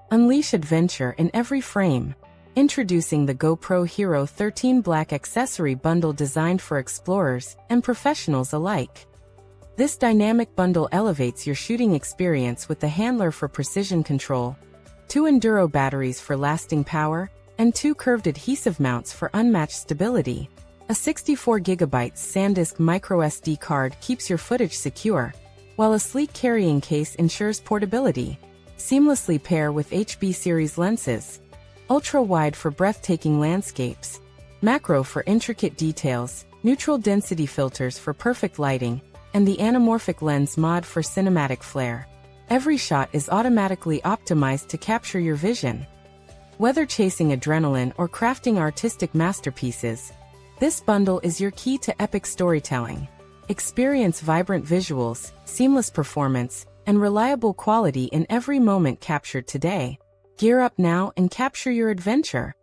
Unleash adventure in every frame. Introducing the GoPro HERO13 Black accessory bundle designed for explorers and professionals alike. This dynamic bundle elevates your shooting experience with the handler for precision control, 2 Enduro batteries for lasting power, and 2 curved adhesive mounts for unmatched stability. A 64GB SanDisk MicroSD card keeps your footage secure, while a sleek carrying case ensures portability. Seamlessly pair with HB series lenses. Ultra-wide for breathtaking landscapes. Macro for intricate details, neutral density filters for perfect lighting, and the Anamorphic Lens Mod for cinematic flair. Every shot is automatically optimized to capture your vision. Whether chasing adrenaline or crafting artistic masterpieces, this bundle is your key to epic storytelling. Experience vibrant visuals, seamless performance, and reliable quality in every moment captured today. Gear up now and capture your adventure.